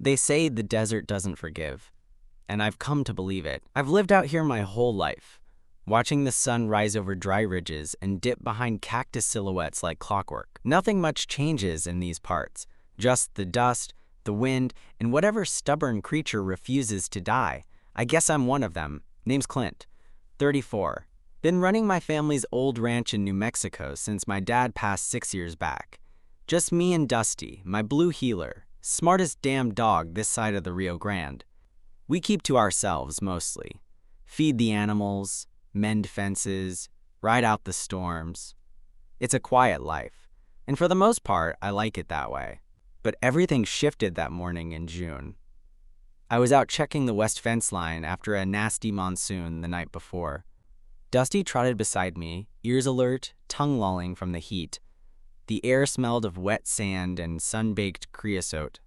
They say the desert doesn't forgive, and I've come to believe it. I've lived out here my whole life, watching the sun rise over dry ridges and dip behind cactus silhouettes like clockwork. Nothing much changes in these parts, just the dust, the wind, and whatever stubborn creature refuses to die. I guess I'm one of them. Name's Clint, 34. Been running my family's old ranch in New Mexico since my dad passed 6 years back. Just me and Dusty, my blue heeler, smartest damn dog this side of the Rio Grande. We keep to ourselves mostly. Feed the animals, mend fences, ride out the storms. It's a quiet life, and for the most part, I like it that way. But everything shifted that morning in June. I was out checking the west fence line after a nasty monsoon the night before. Dusty trotted beside me, ears alert, tongue lolling from the heat. The air smelled of wet sand and sun-baked creosote.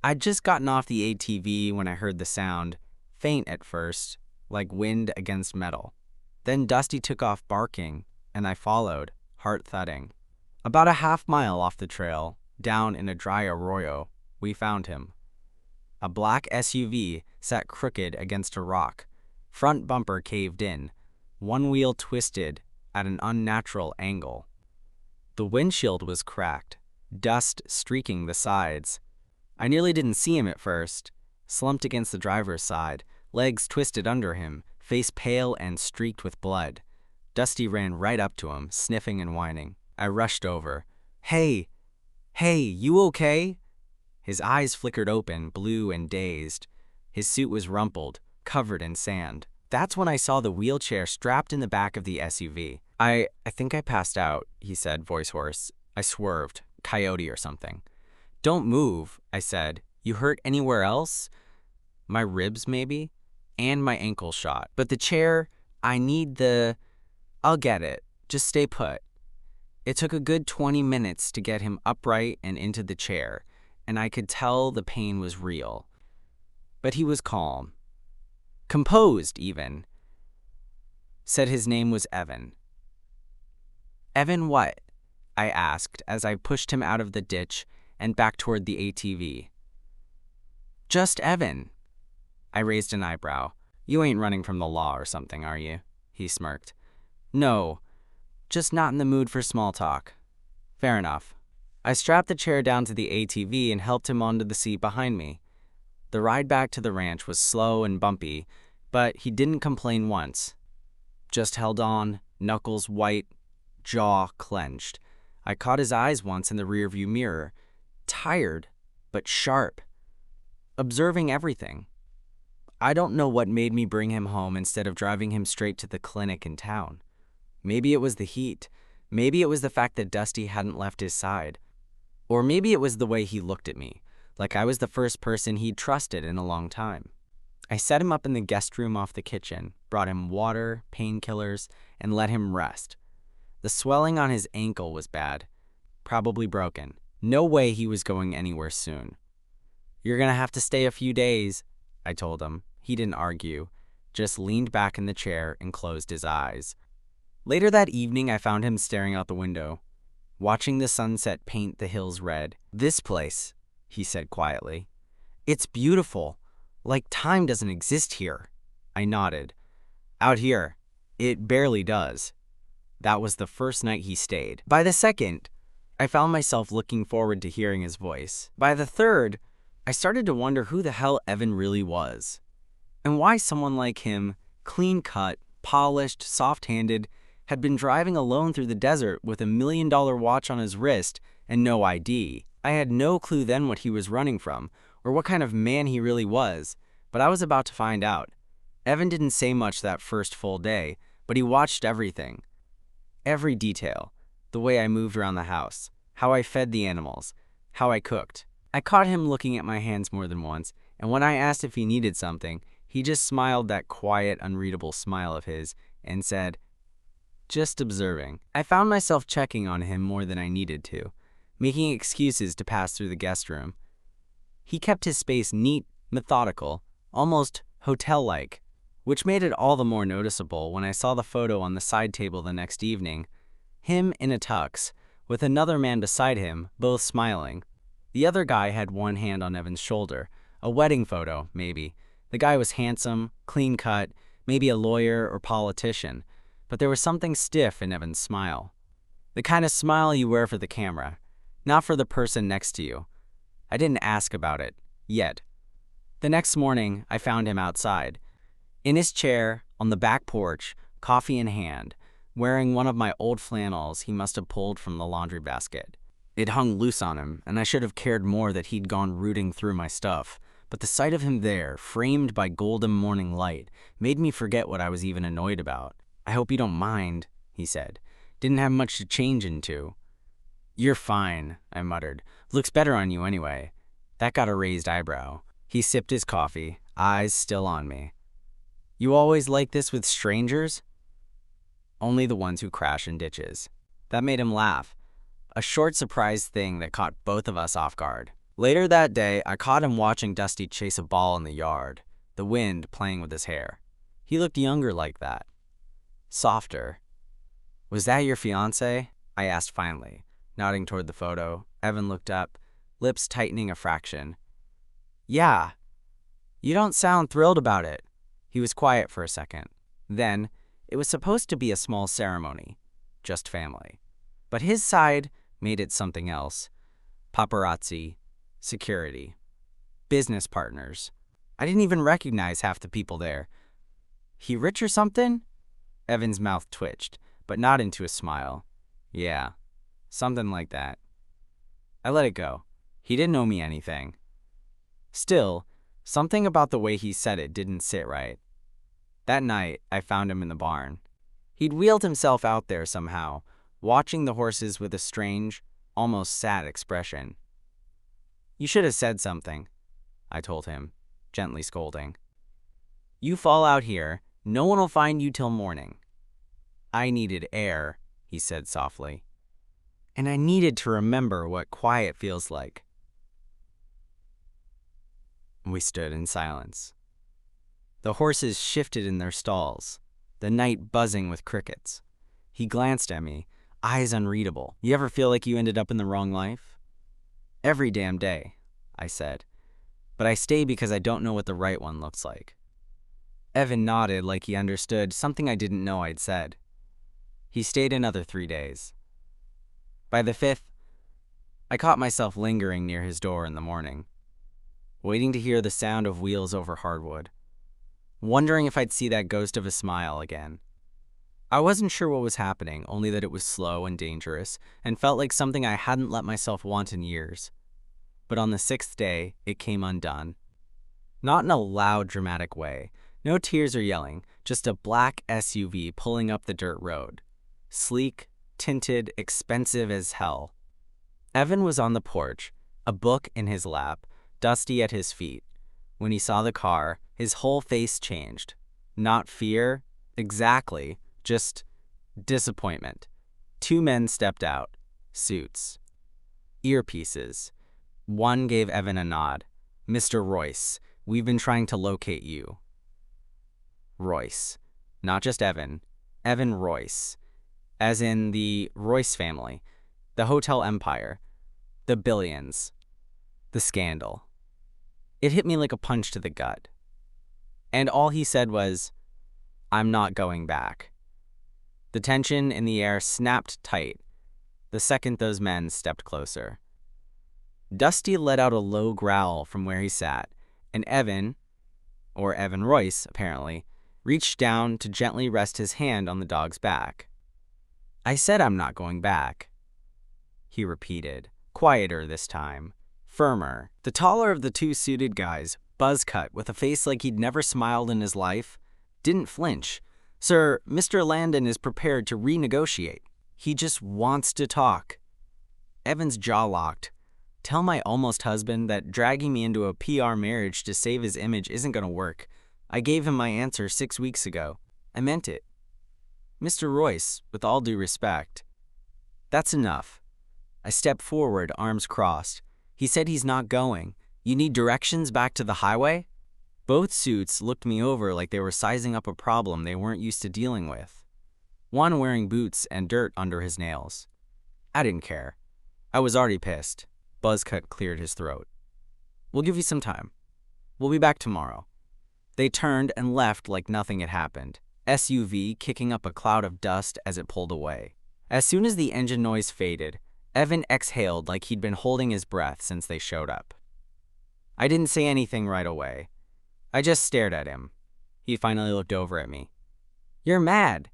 I'd just gotten off the ATV when I heard the sound, faint at first, like wind against metal. Then Dusty took off barking, and I followed, heart thudding. About a half-mile off the trail, down in a dry arroyo, we found him. A black SUV sat crooked against a rock, front bumper caved in, one wheel twisted at an unnatural angle. The windshield was cracked, dust streaking the sides. I nearly didn't see him at first, slumped against the driver's side, legs twisted under him, face pale and streaked with blood. Dusty ran right up to him, sniffing and whining. I rushed over. Hey, you okay? His eyes flickered open, blue and dazed. His suit was rumpled, covered in sand. That's when I saw the wheelchair strapped in the back of the SUV. I think I passed out, he said, voice hoarse. I swerved, coyote or something. Don't move, I said. You hurt anywhere else? My ribs, maybe? And my ankle shot. But the chair, I'll get it. Just stay put. It took a good 20 minutes to get him upright and into the chair, and I could tell the pain was real. But he was calm. Composed, even. Said his name was Evan. Evan what? I asked as I pushed him out of the ditch and back toward the ATV. Just Evan. I raised an eyebrow. You ain't running from the law or something, are you? He smirked. No, just not in the mood for small talk. Fair enough. I strapped the chair down to the ATV and helped him onto the seat behind me. The ride back to the ranch was slow and bumpy, but he didn't complain once. Just held on, knuckles white, jaw clenched. I caught his eyes once in the rearview mirror, tired but sharp, observing everything. I don't know what made me bring him home instead of driving him straight to the clinic in town. Maybe it was the heat. Maybe it was the fact that Dusty hadn't left his side. Or maybe it was the way he looked at me, like I was the first person he'd trusted in a long time. I set him up in the guest room off the kitchen, brought him water, painkillers, and let him rest. The swelling on his ankle was bad, probably broken. No way he was going anywhere soon. You're gonna have to stay a few days, I told him. He didn't argue, just leaned back in the chair and closed his eyes. Later that evening, I found him staring out the window, watching the sunset paint the hills red. This place, he said quietly. It's beautiful. Like time doesn't exist here. I nodded. Out here, it barely does. That was the first night he stayed. By the second, I found myself looking forward to hearing his voice. By the third, I started to wonder who the hell Evan really was, and why someone like him, clean-cut, polished, soft-handed, had been driving alone through the desert with $1 million watch on his wrist and no ID. I had no clue then what he was running from, or what kind of man he really was, but I was about to find out. Evan didn't say much that first full day, but he watched everything. Every detail. The way I moved around the house, how I fed the animals, how I cooked. I caught him looking at my hands more than once, and when I asked if he needed something, he just smiled that quiet, unreadable smile of his and said, just observing. I found myself checking on him more than I needed to, making excuses to pass through the guest room. He kept his space neat, methodical, almost hotel-like, which made it all the more noticeable when I saw the photo on the side table the next evening. Him in a tux, with another man beside him, both smiling. The other guy had one hand on Evan's shoulder, A wedding photo, maybe. The guy was handsome, clean-cut, maybe a lawyer or politician, but there was something stiff in Evan's smile. The kind of smile you wear for the camera, not for the person next to you. I didn't ask about it, yet. The next morning, I found him outside, in his chair, on the back porch, coffee in hand, wearing one of my old flannels he must have pulled from the laundry basket. It hung loose on him, and I should have cared more that he'd gone rooting through my stuff, but the sight of him there, framed by golden morning light, made me forget what I was even annoyed about. "I hope you don't mind," he said. "Didn't have much to change into." "You're fine," I muttered. "Looks better on you anyway." That got a raised eyebrow. He sipped his coffee, eyes still on me. "You always like this with strangers?" "Only the ones who crash in ditches." That made him laugh. A short surprise thing that caught both of us off guard. Later that day, I caught him watching Dusty chase a ball in the yard, the wind playing with his hair. He looked younger like that. Softer. "Was that your fiancé?" I asked finally, nodding toward the photo. Evan looked up, lips tightening a fraction. "Yeah. You don't sound thrilled about it." He was quiet for a second. Then, it was supposed to be a small ceremony, just family. But his side made it something else. Paparazzi, security, business partners. I didn't even recognize half the people there. "He rich or something?" Evan's mouth twitched, but not into a smile. "Yeah, something like that." I let it go. He didn't owe me anything. Still, something about the way he said it didn't sit right. That night, I found him in the barn. He'd wheeled himself out there somehow, watching the horses with a strange, almost sad expression. "You should have said something," I told him, gently scolding. "You fall out here, no one will find you till morning." "I needed air," he said softly. "And I needed to remember what quiet feels like." We stood in silence. The horses shifted in their stalls, the night buzzing with crickets. He glanced at me, eyes unreadable. "You ever feel like you ended up in the wrong life?" "Every damn day," I said. "But I stay because I don't know what the right one looks like." Evan nodded like he understood something I didn't know I'd said. He stayed another 3 days. By the 5th, I caught myself lingering near his door in the morning, waiting to hear the sound of wheels over hardwood, wondering if I'd see that ghost of a smile again. I wasn't sure what was happening, only that it was slow and dangerous, and felt like something I hadn't let myself want in years. But on the 6th day, it came undone. Not in a loud, dramatic way. No tears or yelling, just a black SUV pulling up the dirt road. Sleek, tinted, expensive as hell. Evan was on the porch, a book in his lap, Dusty at his feet. When he saw the car, his whole face changed. Not fear, exactly, just disappointment. 2 men stepped out, suits, earpieces. One gave Evan a nod. "Mr. Royce, we've been trying to locate you." Royce, not just Evan, Evan Royce, as in the Royce family, the hotel empire, the billions, the scandal. It hit me like a punch to the gut. And all he said was, "I'm not going back." The tension in the air snapped tight the second those men stepped closer. Dusty let out a low growl from where he sat, and Evan, or Evan Royce apparently, reached down to gently rest his hand on the dog's back. "I said I'm not going back," he repeated, quieter this time, firmer. The taller of the 2 suited guys, buzz-cut with a face like he'd never smiled in his life, didn't flinch. "Sir, Mr. Landon is prepared to renegotiate. He just wants to talk." Evan's jaw locked. Tell my almost husband that dragging me into a PR marriage to save his image isn't going to work. I gave him my answer 6 weeks ago. I meant it. "Mr. Royce, with all due respect." "That's enough." I stepped forward, arms crossed. "He said he's not going. You need directions back to the highway?" Both suits looked me over like they were sizing up a problem they weren't used to dealing with. One wearing boots and dirt under his nails. I didn't care. I was already pissed. Buzzcut cleared his throat. "We'll give you some time." We'll be back tomorrow." They turned and left like nothing had happened, SUV kicking up a cloud of dust as it pulled away. As soon as the engine noise faded, Evan exhaled like he'd been holding his breath since they showed up. I didn't say anything right away. I just stared at him. He finally looked over at me. "You're mad."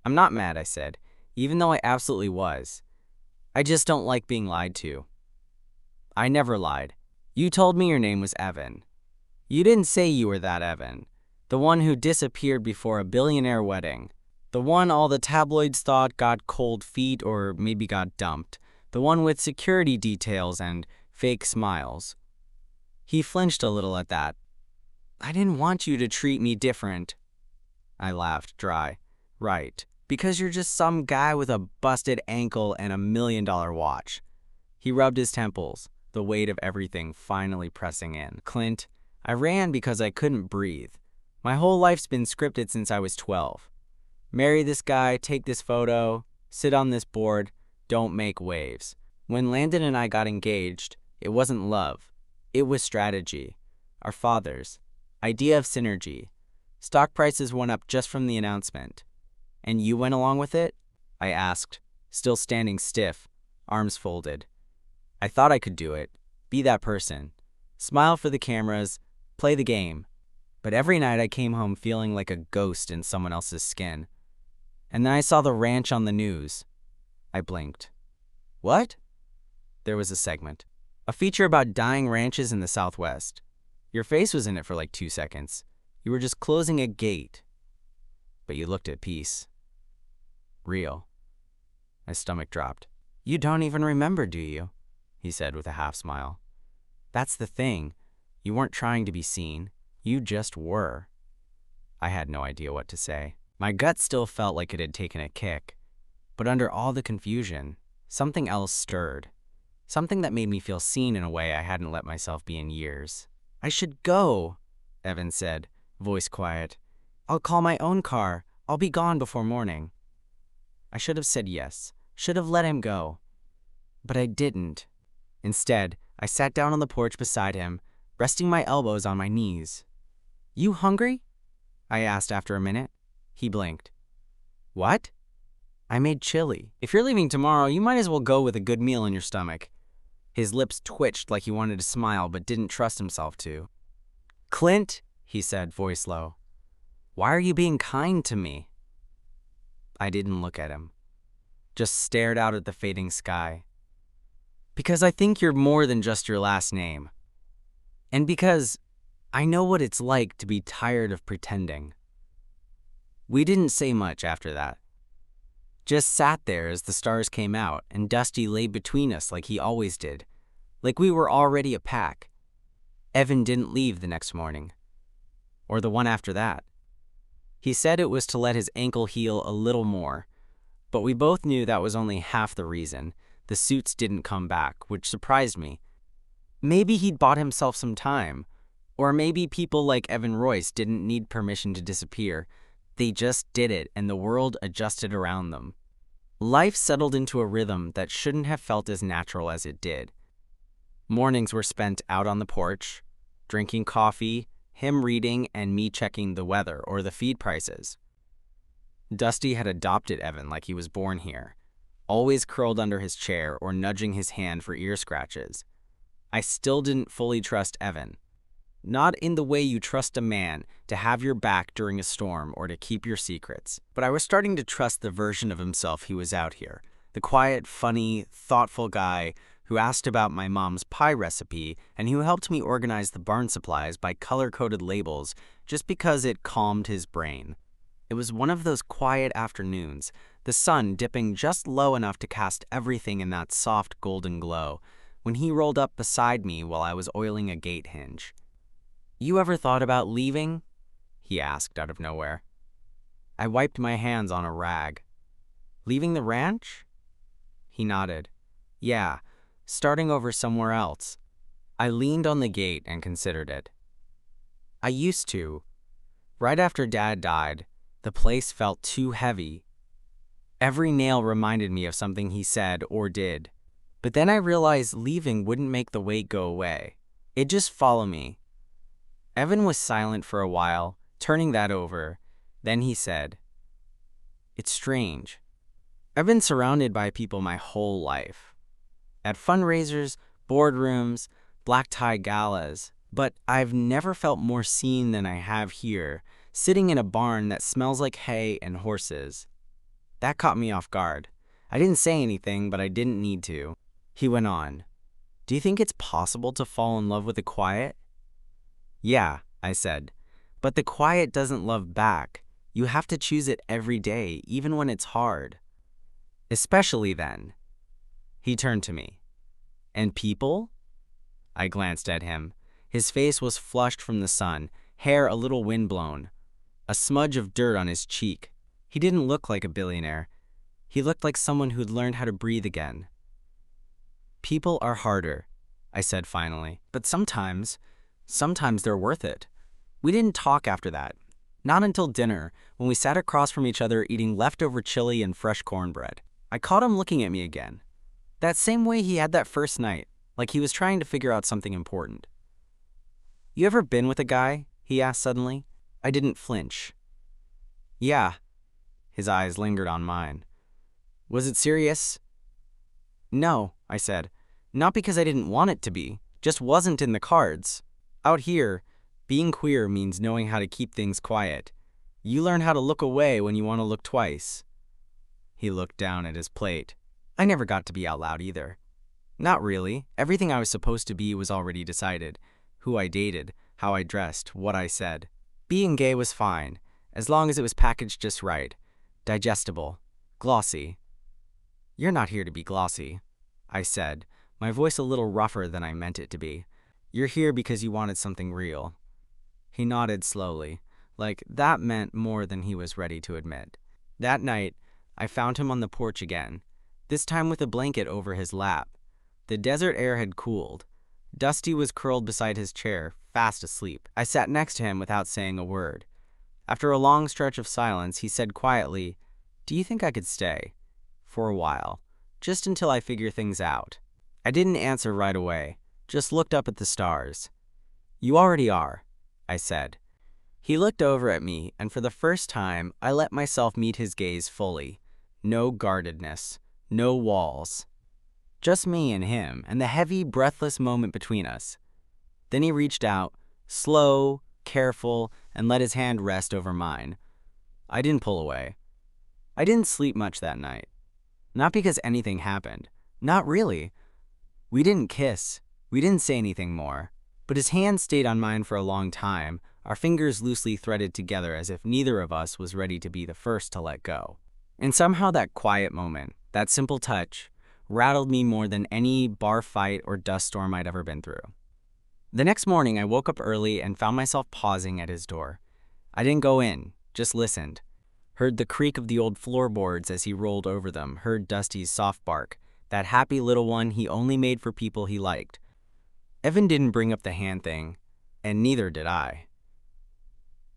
"I'm not mad," I said, even though I absolutely was. "I just don't like being lied to." "I never lied. You told me your name was Evan. You didn't say you were that Evan, the one who disappeared before a billionaire wedding, the one all the tabloids thought got cold feet or maybe got dumped, the one with security details and fake smiles." He flinched a little at that. "I didn't want you to treat me different." I laughed dry. "Right, because you're just some guy with a busted ankle and $1 million watch." He rubbed his temples, the weight of everything finally pressing in. "Clint, I ran because I couldn't breathe. My whole life's been scripted since I was 12. Marry this guy, take this photo, sit on this board, don't make waves. When Landon and I got engaged, it wasn't love. It was strategy. Our fathers. Idea of synergy. Stock prices went up just from the announcement. And you went along with it?" I asked, still standing stiff, arms folded. I thought I could do it. Be that person. Smile for the cameras, play the game. But every night I came home feeling like a ghost in someone else's skin. And then I saw the ranch on the news. I blinked. "What?" There was a segment. A feature about dying ranches in the Southwest. Your face was in it for like 2 seconds. You were just closing a gate. But you looked at peace. Real. My stomach dropped. "You don't even remember, do you?" he said with a half smile. "That's the thing. You weren't trying to be seen. You just were." I had no idea what to say. My gut still felt like it had taken a kick. But under all the confusion, something else stirred. Something that made me feel seen in a way I hadn't let myself be in years. "I should go," Evan said, voice quiet. "I'll call my own car. I'll be gone before morning." I should have said yes, should have let him go. But I didn't. Instead, I sat down on the porch beside him, resting my elbows on my knees. "You hungry?" I asked after a minute. He blinked. "What?" "I made chili. If you're leaving tomorrow, you might as well go with a good meal in your stomach." His lips twitched like he wanted to smile but didn't trust himself to. "Clint," he said, voice low, "why are you being kind to me?" I didn't look at him, just stared out at the fading sky. "Because I think you're more than just your last name. And because I know what it's like to be tired of pretending." We didn't say much after that. Just sat there as the stars came out and Dusty lay between us like he always did, like we were already a pack. Evan didn't leave the next morning, or the one after that. He said it was to let his ankle heal a little more, but we both knew that was only half the reason. The suits didn't come back, which surprised me. Maybe he'd bought himself some time, or maybe people like Evan Royce didn't need permission to disappear. They just did it, and the world adjusted around them. Life settled into a rhythm that shouldn't have felt as natural as it did. Mornings were spent out on the porch, drinking coffee, him reading, and me checking the weather or the feed prices. Dusty had adopted Evan like he was born here, always curled under his chair or nudging his hand for ear scratches. I still didn't fully trust Evan. Not in the way you trust a man to have your back during a storm or to keep your secrets. But I was starting to trust the version of himself he was out here. The quiet, funny, thoughtful guy who asked about my mom's pie recipe and who helped me organize the barn supplies by color-coded labels just because it calmed his brain. It was one of those quiet afternoons, the sun dipping just low enough to cast everything in that soft golden glow, when he rolled up beside me while I was oiling a gate hinge. "You ever thought about leaving?" he asked out of nowhere. I wiped my hands on a rag. "Leaving the ranch?" He nodded. "Yeah, starting over somewhere else." I leaned on the gate and considered it. I used to. Right after Dad died, the place felt too heavy. Every nail reminded me of something he said or did. But then I realized leaving wouldn't make the weight go away. It'd just follow me. Evan was silent for a while, turning that over. Then he said, "It's strange. I've been surrounded by people my whole life. At fundraisers, boardrooms, black tie galas, but I've never felt more seen than I have here, sitting in a barn that smells like hay and horses." That caught me off guard. I didn't say anything, but I didn't need to. He went on, "Do you think it's possible to fall in love with the quiet?" "Yeah," I said, "but the quiet doesn't love back. You have to choose it every day, even when it's hard." "Especially then." He turned to me. "And people?" I glanced at him. His face was flushed from the sun, hair a little windblown, a smudge of dirt on his cheek. He didn't look like a billionaire. He looked like someone who'd learned how to breathe again. "People are harder," I said finally, "but sometimes they're worth it." We didn't talk after that. Not until dinner, when we sat across from each other eating leftover chili and fresh cornbread. I caught him looking at me again. That same way he had that first night, like he was trying to figure out something important. "You ever been with a guy?" he asked suddenly. I didn't flinch. "Yeah." His eyes lingered on mine. "Was it serious?" "No," I said. "Not because I didn't want it to be. Just wasn't in the cards. Out here, being queer means knowing how to keep things quiet. You learn how to look away when you want to look twice." He looked down at his plate. I never got to be out loud either. Not really. Everything I was supposed to be was already decided. Who I dated, how I dressed, what I said. Being gay was fine, as long as it was packaged just right. Digestible. Glossy. "You're not here to be glossy," I said, my voice a little rougher than I meant it to be. "You're here because you wanted something real." He nodded slowly, like that meant more than he was ready to admit. That night, I found him on the porch again, this time with a blanket over his lap. The desert air had cooled. Dusty was curled beside his chair, fast asleep. I sat next to him without saying a word. After a long stretch of silence, he said quietly, "Do you think I could stay? For a while. Just until I figure things out." I didn't answer right away, just looked up at the stars. "You already are," I said. He looked over at me, and for the first time, I let myself meet his gaze fully. No guardedness, no walls. Just me and him, and the heavy, breathless moment between us. Then he reached out, slow, careful, and let his hand rest over mine. I didn't pull away. I didn't sleep much that night. Not because anything happened. Not really. We didn't kiss. We didn't say anything more. But his hand stayed on mine for a long time, our fingers loosely threaded together as if neither of us was ready to be the first to let go. And somehow that quiet moment, that simple touch, rattled me more than any bar fight or dust storm I'd ever been through. The next morning, I woke up early and found myself pausing at his door. I didn't go in, just listened. Heard the creak of the old floorboards as he rolled over them, heard Dusty's soft bark, that happy little one he only made for people he liked. Evan didn't bring up the hand thing, and neither did I.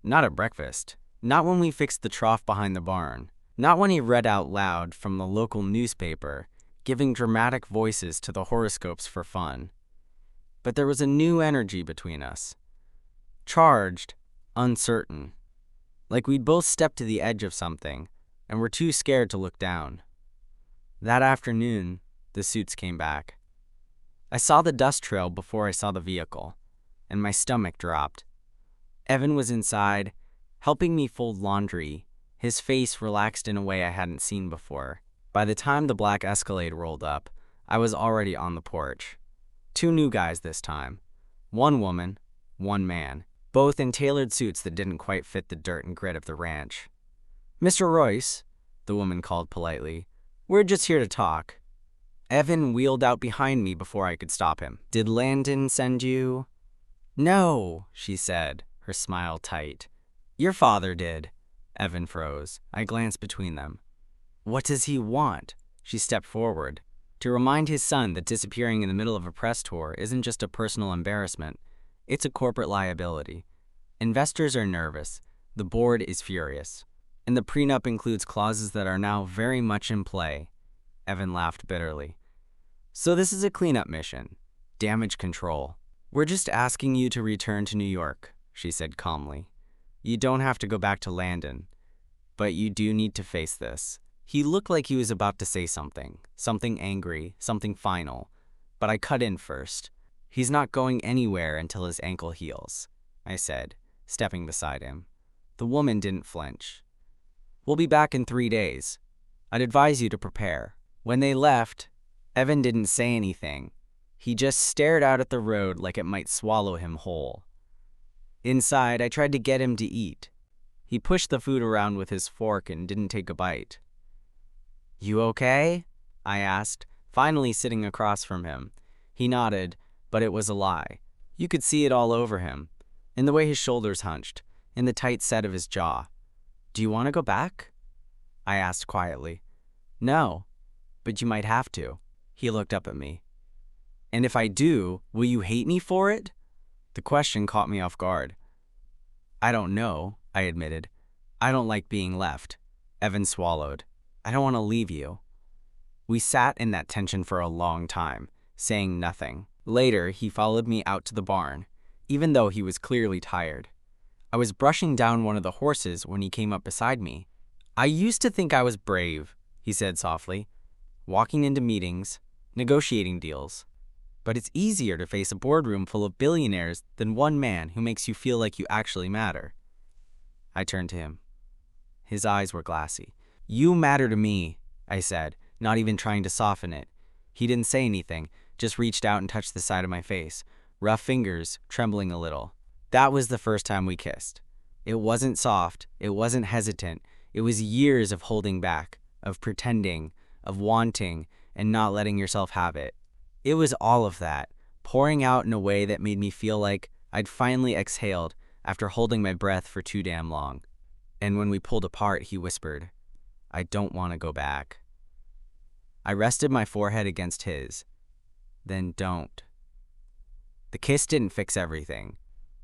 Not at breakfast. Not when we fixed the trough behind the barn. Not when he read out loud from the local newspaper, giving dramatic voices to the horoscopes for fun. But there was a new energy between us. Charged, uncertain. Like we'd both stepped to the edge of something, and were too scared to look down. That afternoon, the suits came back. I saw the dust trail before I saw the vehicle, and my stomach dropped. Evan was inside, helping me fold laundry, his face relaxed in a way I hadn't seen before. By the time the black Escalade rolled up, I was already on the porch. 2 new guys this time. 1 woman, 1 man, both in tailored suits that didn't quite fit the dirt and grit of the ranch. "Mr. Royce," the woman called politely, "we're just here to talk." Evan wheeled out behind me before I could stop him. "Did Landon send you?" "No," she said, her smile tight. "Your father did." Evan froze. I glanced between them. "What does he want?" She stepped forward. To remind his son that disappearing in the middle of a press tour isn't just a personal embarrassment, it's a corporate liability. Investors are nervous. The board is furious. And the prenup includes clauses that are now very much in play. Evan laughed bitterly. "So this is a cleanup mission. Damage control. We're just asking you to return to New York," she said calmly. You don't have to go back to Landon, but you do need to face this. He looked like he was about to say something angry, something final, but I cut in first. He's not going anywhere until his ankle heals, I said, stepping beside him. The woman didn't flinch. We'll be back in 3 days. I'd advise you to prepare. When they left, Evan didn't say anything. He just stared out at the road like it might swallow him whole. Inside, I tried to get him to eat. He pushed the food around with his fork and didn't take a bite. You okay? I asked, finally sitting across from him. He nodded, but it was a lie. You could see it all over him, in the way his shoulders hunched, in the tight set of his jaw. Do you want to go back? I asked quietly. No, but you might have to. He looked up at me. And if I do, will you hate me for it? The question caught me off guard. I don't know, I admitted. I don't like being left. Evan swallowed. I don't want to leave you. We sat in that tension for a long time, saying nothing. Later, he followed me out to the barn, even though he was clearly tired. I was brushing down one of the horses when he came up beside me. I used to think I was brave, he said softly, walking into meetings, negotiating deals. But it's easier to face a boardroom full of billionaires than one man who makes you feel like you actually matter. I turned to him. His eyes were glassy. You matter to me, I said, not even trying to soften it. He didn't say anything, just reached out and touched the side of my face, rough fingers trembling a little. That was the first time we kissed. It wasn't soft, it wasn't hesitant. It was years of holding back, of pretending, of wanting, and not letting yourself have it. It was all of that, pouring out in a way that made me feel like I'd finally exhaled after holding my breath for too damn long. And when we pulled apart, he whispered, I don't want to go back. I rested my forehead against his. Then don't. The kiss didn't fix everything.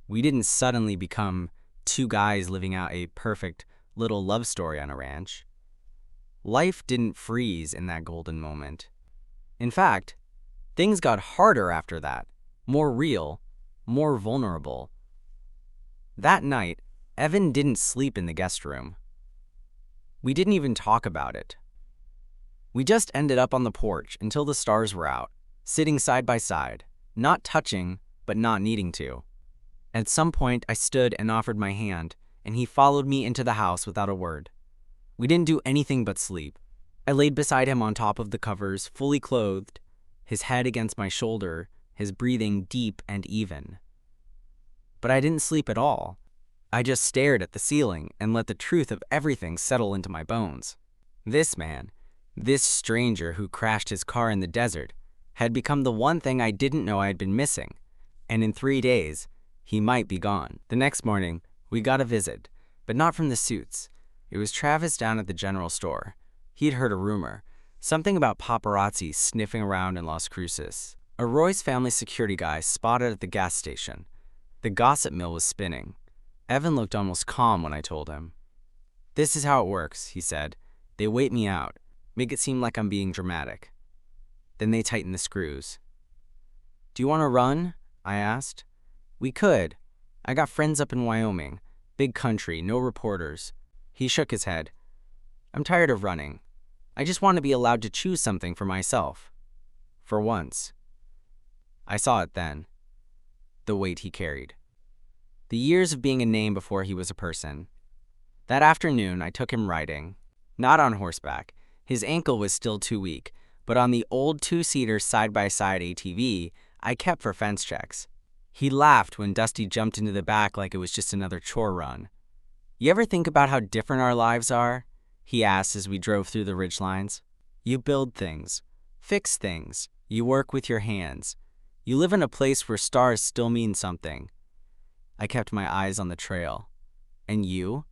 We didn't suddenly become two guys living out a perfect little love story on a ranch. Life didn't freeze in that golden moment. In fact, things got harder after that, more real, more vulnerable. That night, Evan didn't sleep in the guest room. We didn't even talk about it. We just ended up on the porch until the stars were out, sitting side by side, not touching, but not needing to. At some point, I stood and offered my hand, and he followed me into the house without a word. We didn't do anything but sleep. I laid beside him on top of the covers, fully clothed, his head against my shoulder, his breathing deep and even. But I didn't sleep at all. I just stared at the ceiling and let the truth of everything settle into my bones. This man, this stranger who crashed his car in the desert, had become the one thing I didn't know I had been missing. And in 3 days, he might be gone. The next morning, we got a visit, but not from the Suits. It was Travis down at the general store. He'd heard a rumor, something about paparazzi sniffing around in Las Cruces. A Royce family security guy spotted at the gas station. The gossip mill was spinning. Evan looked almost calm when I told him. This is how it works, he said. They wait me out, make it seem like I'm being dramatic. Then they tighten the screws. Do you want to run? I asked. We could. I got friends up in Wyoming. Big country, no reporters. He shook his head. I'm tired of running. I just want to be allowed to choose something for myself. For once. I saw it then. The weight he carried. The years of being a name before he was a person. That afternoon, I took him riding. Not on horseback. His ankle was still too weak, but on the old 2-seater side-by-side ATV, I kept for fence checks. He laughed when Dusty jumped into the back like it was just another chore run. You ever think about how different our lives are? He asked as we drove through the ridgelines. You build things, fix things, you work with your hands. You live in a place where stars still mean something. I kept my eyes on the trail. And you?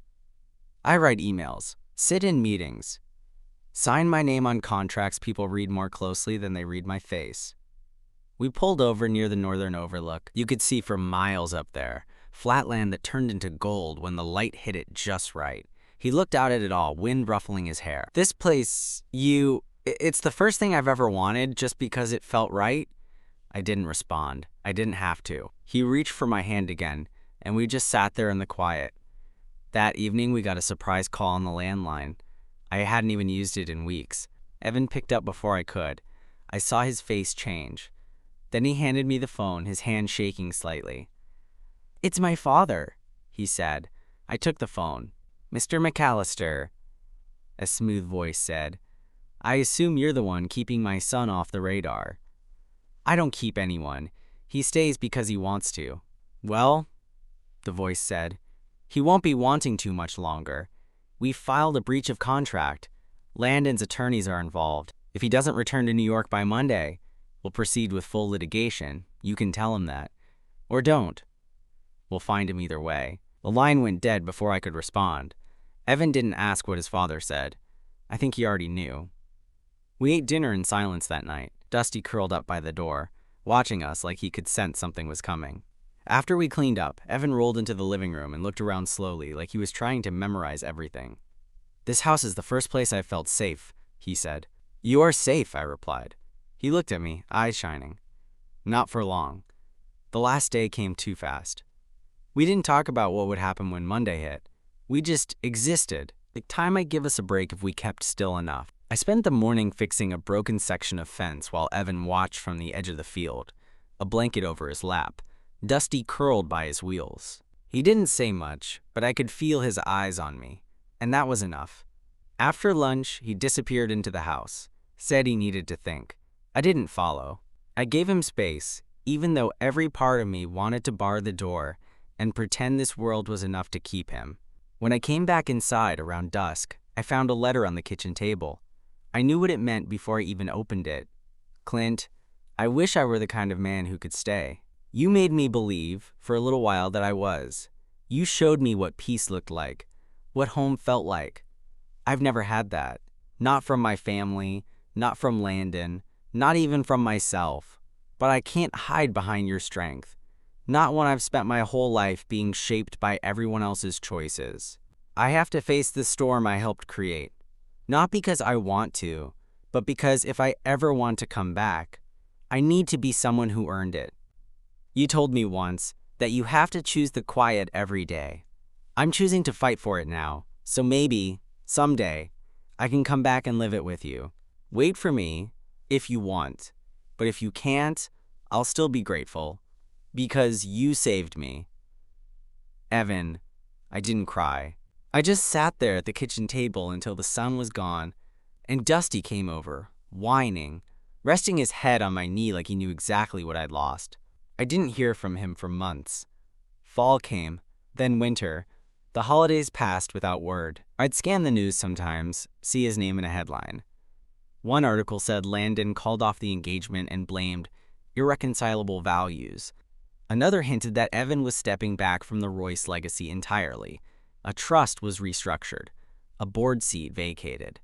I write emails, sit in meetings, sign my name on contracts people read more closely than they read my face. We pulled over near the northern overlook. You could see for miles up there, flatland that turned into gold when the light hit it just right. He looked out at it all, wind ruffling his hair. This place, it's the first thing I've ever wanted just because it felt right. I didn't respond. I didn't have to. He reached for my hand again, and we just sat there in the quiet. That evening, we got a surprise call on the landline. I hadn't even used it in weeks. Evan picked up before I could. I saw his face change. Then he handed me the phone, his hand shaking slightly. "It's my father," he said. I took the phone. "Mr. McAllister," a smooth voice said. "I assume you're the one keeping my son off the radar." "I don't keep anyone. He stays because he wants to." "Well," the voice said, "he won't be wanting to much longer. We filed a breach of contract. Landon's attorneys are involved. If he doesn't return to New York by Monday, we'll proceed with full litigation. You can tell him that. Or don't. We'll find him either way." The line went dead before I could respond. Evan didn't ask what his father said. I think he already knew. We ate dinner in silence that night, Dusty curled up by the door, watching us like he could sense something was coming. After we cleaned up, Evan rolled into the living room and looked around slowly like he was trying to memorize everything. "This house is the first place I've felt safe," he said. "You are safe," I replied. He looked at me, eyes shining. "Not for long." The last day came too fast. We didn't talk about what would happen when Monday hit. We just existed. Like time might give us a break if we kept still enough. I spent the morning fixing a broken section of fence while Evan watched from the edge of the field, a blanket over his lap, Dusty curled by his wheels. He didn't say much, but I could feel his eyes on me, and that was enough. After lunch, he disappeared into the house, said he needed to think. I didn't follow. I gave him space, even though every part of me wanted to bar the door and pretend this world was enough to keep him. When I came back inside around dusk, I found a letter on the kitchen table. I knew what it meant before I even opened it. "Clint, I wish I were the kind of man who could stay. You made me believe, for a little while, that I was. You showed me what peace looked like, what home felt like. I've never had that. Not from my family, not from Landon, not even from myself. But I can't hide behind your strength. Not when I've spent my whole life being shaped by everyone else's choices. I have to face the storm I helped create. Not because I want to, but because if I ever want to come back, I need to be someone who earned it. You told me once that you have to choose the quiet every day. I'm choosing to fight for it now, so maybe, someday, I can come back and live it with you. Wait for me, if you want. But if you can't, I'll still be grateful. Because you saved me." Evan, I didn't cry. I just sat there at the kitchen table until the sun was gone, and Dusty came over, whining, resting his head on my knee like he knew exactly what I'd lost. I didn't hear from him for months. Fall came, then winter. The holidays passed without word. I'd scan the news sometimes, see his name in a headline. One article said Landon called off the engagement and blamed irreconcilable values. Another hinted that Evan was stepping back from the Royce legacy entirely. A trust was restructured, a board seat vacated.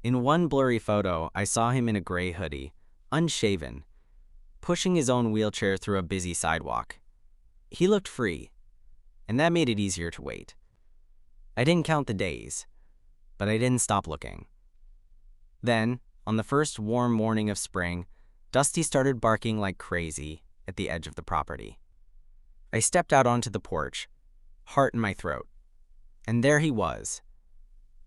In one blurry photo, I saw him in a gray hoodie, unshaven, pushing his own wheelchair through a busy sidewalk. He looked free, and that made it easier to wait. I didn't count the days, but I didn't stop looking. Then, on the first warm morning of spring, Dusty started barking like crazy at the edge of the property. I stepped out onto the porch, heart in my throat, and there he was,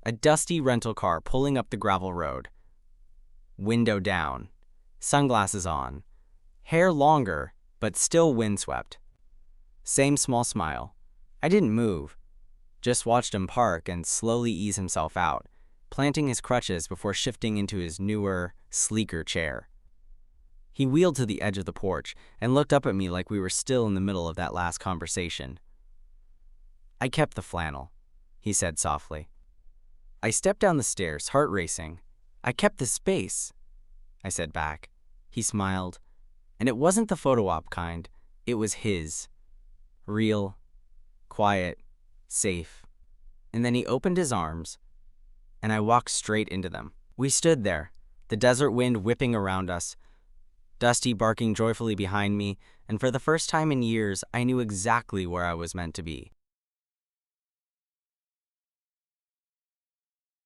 a dusty rental car pulling up the gravel road. Window down, sunglasses on, hair longer, but still windswept. Same small smile. I didn't move, just watched him park and slowly ease himself out, planting his crutches before shifting into his newer, sleeker chair. He wheeled to the edge of the porch and looked up at me like we were still in the middle of that last conversation. "I kept the flannel," he said softly. I stepped down the stairs, heart racing. "I kept the space," I said back. He smiled, and it wasn't the photo op kind. It was his. Real, quiet, safe. And then he opened his arms, and I walked straight into them. We stood there, the desert wind whipping around us, Dusty barking joyfully behind me, and for the first time in years, I knew exactly where I was meant to be.